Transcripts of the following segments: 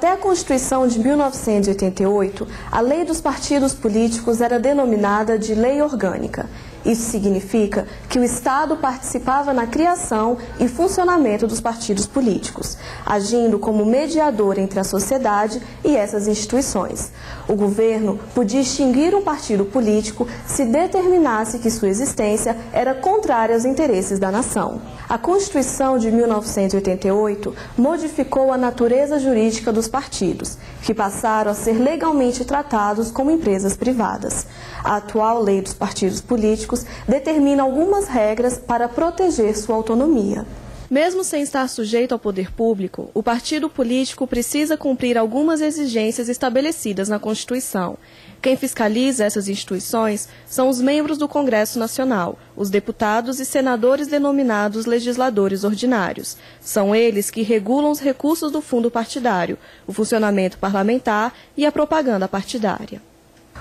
Até a Constituição de 1988, a lei dos partidos políticos era denominada de Lei Orgânica. Isso significa que o Estado participava na criação e funcionamento dos partidos políticos, agindo como mediador entre a sociedade e essas instituições. O governo podia extinguir um partido político se determinasse que sua existência era contrária aos interesses da nação. A Constituição de 1988 modificou a natureza jurídica dos partidos, que passaram a ser legalmente tratados como empresas privadas. A atual lei dos partidos políticos determina algumas regras para proteger sua autonomia. Mesmo sem estar sujeito ao poder público, o partido político precisa cumprir algumas exigências estabelecidas na Constituição. Quem fiscaliza essas instituições são os membros do Congresso Nacional, os deputados e senadores denominados legisladores ordinários. São eles que regulam os recursos do fundo partidário, o funcionamento parlamentar e a propaganda partidária.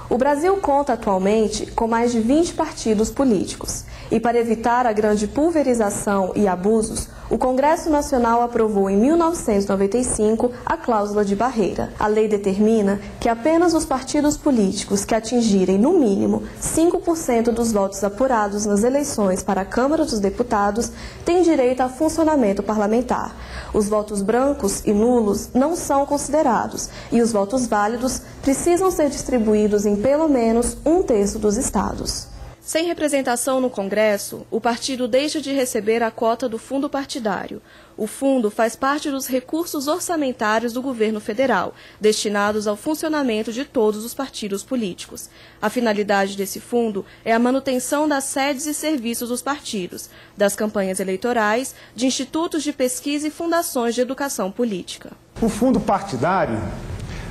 O Brasil conta atualmente com mais de 20 partidos políticos. E para evitar a grande pulverização e abusos, o Congresso Nacional aprovou em 1995 a cláusula de barreira. A lei determina que apenas os partidos políticos que atingirem, no mínimo, 5% dos votos apurados nas eleições para a Câmara dos Deputados têm direito a funcionamento parlamentar. Os votos brancos e nulos não são considerados e os votos válidos precisam ser distribuídos em pelo menos 1/3 dos estados. Sem representação no Congresso, o partido deixa de receber a cota do fundo partidário. O fundo faz parte dos recursos orçamentários do governo federal, destinados ao funcionamento de todos os partidos políticos. A finalidade desse fundo é a manutenção das sedes e serviços dos partidos, das campanhas eleitorais, de institutos de pesquisa e fundações de educação política. O fundo partidário,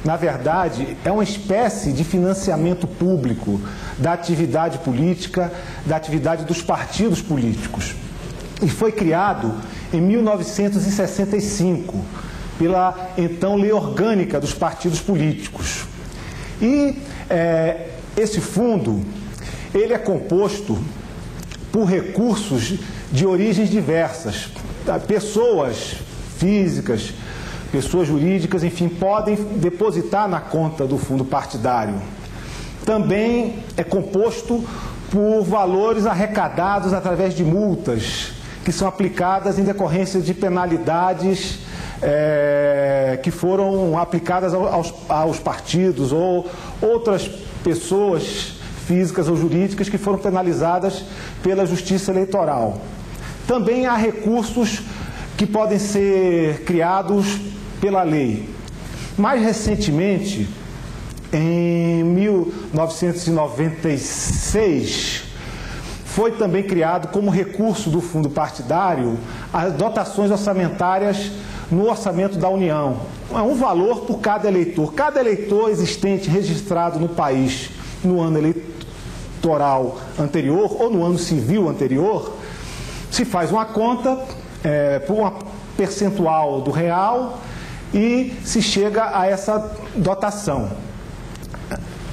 na verdade, é uma espécie de financiamento público da atividade política, da atividade dos partidos políticos. E foi criado em 1965, pela então Lei Orgânica dos Partidos Políticos. E esse fundo, ele é composto por recursos de origens diversas. Pessoas físicas, pessoas jurídicas, enfim, podem depositar na conta do fundo partidário. Também é composto por valores arrecadados através de multas, que são aplicadas em decorrência de penalidades que foram aplicadas aos partidos ou outras pessoas físicas ou jurídicas que foram penalizadas pela Justiça Eleitoral. Também há recursos que podem ser criados pela lei. Mais recentemente, em 1996, foi também criado como recurso do fundo partidário as dotações orçamentárias no orçamento da União. É um valor por cada eleitor. Cada eleitor existente registrado no país no ano eleitoral anterior ou no ano civil anterior, se faz uma conta por uma percentual do real e se chega a essa dotação.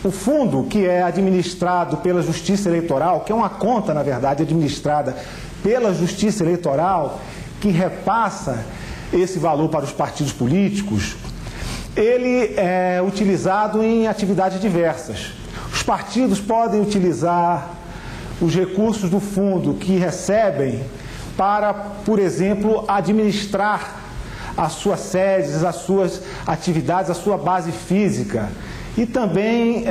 O fundo, que é administrado pela Justiça Eleitoral, que é uma conta, na verdade, administrada pela Justiça Eleitoral, que repassa esse valor para os partidos políticos, ele é utilizado em atividades diversas. Os partidos podem utilizar os recursos do fundo que recebem para, por exemplo, administrar as suas sedes, as suas atividades, a sua base física e também,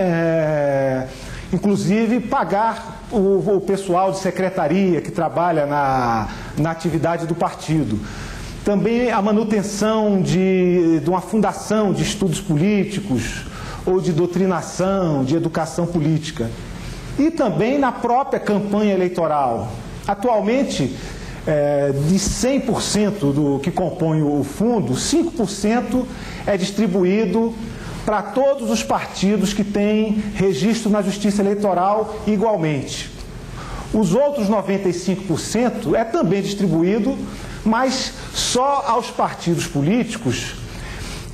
inclusive, pagar o pessoal de secretaria que trabalha na atividade do partido. Também a manutenção de uma fundação de estudos políticos ou de doutrinação, de educação política. E também na própria campanha eleitoral. Atualmente, de 100% do que compõe o fundo, 5% é distribuído para todos os partidos que têm registro na Justiça Eleitoral igualmente. Os outros 95% é também distribuído, mas só aos partidos políticos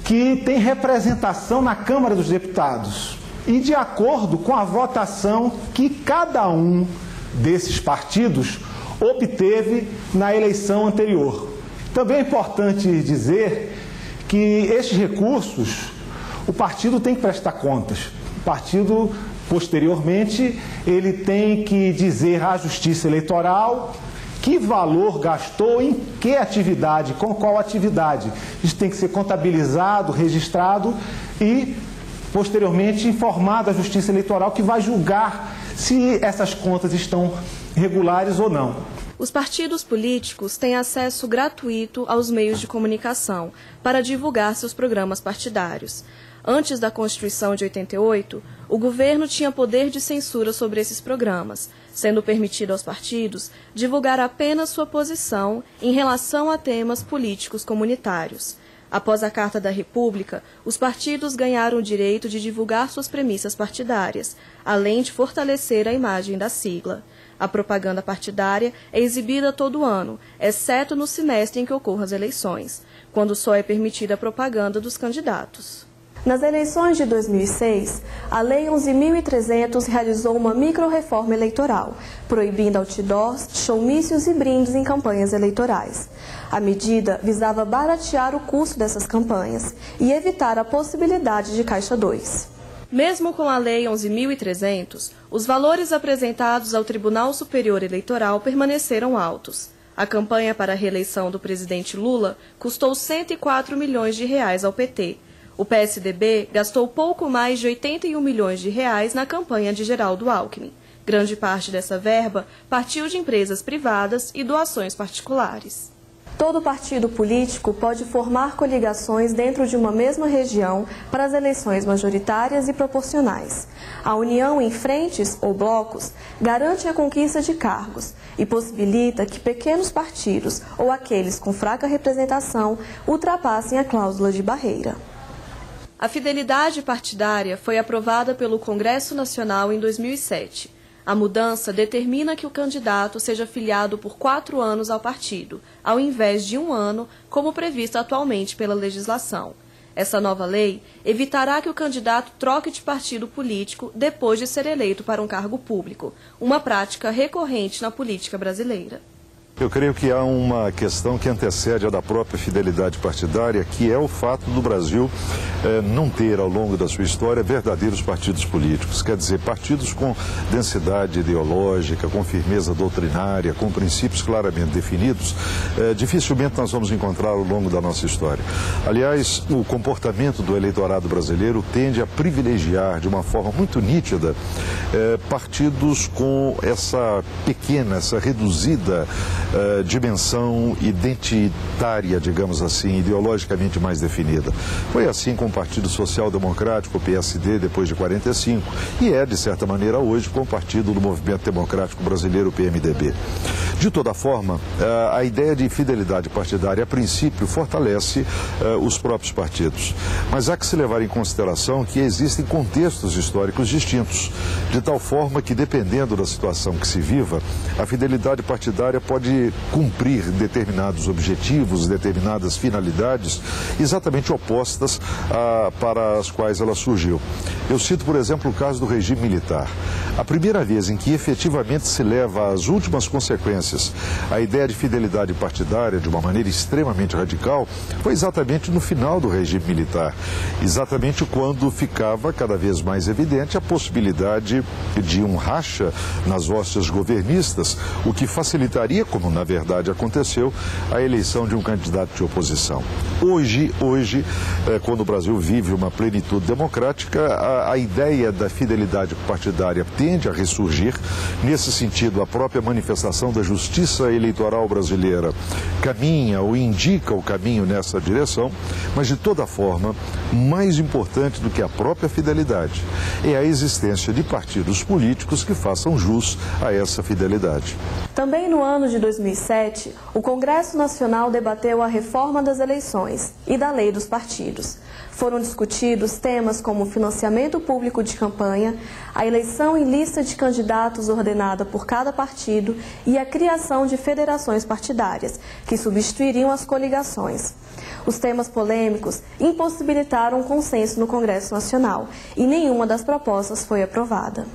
que têm representação na Câmara dos Deputados e de acordo com a votação que cada um desses partidos obteve na eleição anterior. Também é importante dizer que estes recursos o partido tem que prestar contas. O partido, posteriormente, ele tem que dizer à Justiça Eleitoral que valor gastou em que atividade, com qual atividade. Isso tem que ser contabilizado, registrado e, posteriormente, informado à Justiça Eleitoral, que vai julgar se essas contas estão regulares ou não. Os partidos políticos têm acesso gratuito aos meios de comunicação para divulgar seus programas partidários. Antes da Constituição de 88, o governo tinha poder de censura sobre esses programas, sendo permitido aos partidos divulgar apenas sua posição em relação a temas políticos comunitários. Após a Carta da República, os partidos ganharam o direito de divulgar suas premissas partidárias, além de fortalecer a imagem da sigla. A propaganda partidária é exibida todo ano, exceto no semestre em que ocorram as eleições, quando só é permitida a propaganda dos candidatos. Nas eleições de 2006, a Lei 11.300 realizou uma micro-reforma eleitoral, proibindo outdoors, showmícios e brindes em campanhas eleitorais. A medida visava baratear o custo dessas campanhas e evitar a possibilidade de Caixa 2. Mesmo com a Lei 11.300, os valores apresentados ao Tribunal Superior Eleitoral permaneceram altos. A campanha para a reeleição do presidente Lula custou 104 milhões de reais ao PT. O PSDB gastou pouco mais de 81 milhões de reais na campanha de Geraldo Alckmin. Grande parte dessa verba partiu de empresas privadas e doações particulares. Todo partido político pode formar coligações dentro de uma mesma região para as eleições majoritárias e proporcionais. A união em frentes ou blocos garante a conquista de cargos e possibilita que pequenos partidos ou aqueles com fraca representação ultrapassem a cláusula de barreira. A fidelidade partidária foi aprovada pelo Congresso Nacional em 2007. A mudança determina que o candidato seja filiado por 4 anos ao partido, ao invés de 1 ano, como previsto atualmente pela legislação. Essa nova lei evitará que o candidato troque de partido político depois de ser eleito para um cargo público, uma prática recorrente na política brasileira. Eu creio que há uma questão que antecede a da própria fidelidade partidária, que é o fato do Brasil não ter, ao longo da sua história, verdadeiros partidos políticos. Quer dizer, partidos com densidade ideológica, com firmeza doutrinária, com princípios claramente definidos, dificilmente nós vamos encontrar ao longo da nossa história. Aliás, o comportamento do eleitorado brasileiro tende a privilegiar, de uma forma muito nítida, partidos com essa pequena, essa reduzida dimensão identitária, digamos assim, ideologicamente mais definida. Foi assim com o Partido Social Democrático, o PSD, depois de 45, e é, de certa maneira, hoje com o Partido do Movimento Democrático Brasileiro, o PMDB. De toda forma, a ideia de fidelidade partidária, a princípio, fortalece os próprios partidos. Mas há que se levar em consideração que existem contextos históricos distintos, de tal forma que, dependendo da situação que se viva, a fidelidade partidária pode cumprir determinados objetivos, determinadas finalidades exatamente opostas para as quais ela surgiu. Eu cito, por exemplo, o caso do regime militar. A primeira vez em que efetivamente se leva às últimas consequências a ideia de fidelidade partidária de uma maneira extremamente radical foi exatamente no final do regime militar, exatamente quando ficava cada vez mais evidente a possibilidade de um racha nas hostes governistas, o que facilitaria, como na verdade aconteceu, a eleição de um candidato de oposição. Hoje, quando o Brasil vive uma plenitude democrática, a ideia da fidelidade partidária tende a ressurgir. Nesse sentido, a própria manifestação da justiça eleitoral brasileira caminha ou indica o caminho nessa direção, mas de toda forma, mais importante do que a própria fidelidade é a existência de partidos políticos que façam jus a essa fidelidade. Também no ano de 2007, o Congresso Nacional debateu a reforma das eleições e da lei dos partidos. Foram discutidos temas como o financiamento público de campanha, a eleição em lista de candidatos ordenada por cada partido e a criação de federações partidárias, que substituiriam as coligações. Os temas polêmicos impossibilitaram um consenso no Congresso Nacional e nenhuma das propostas foi aprovada.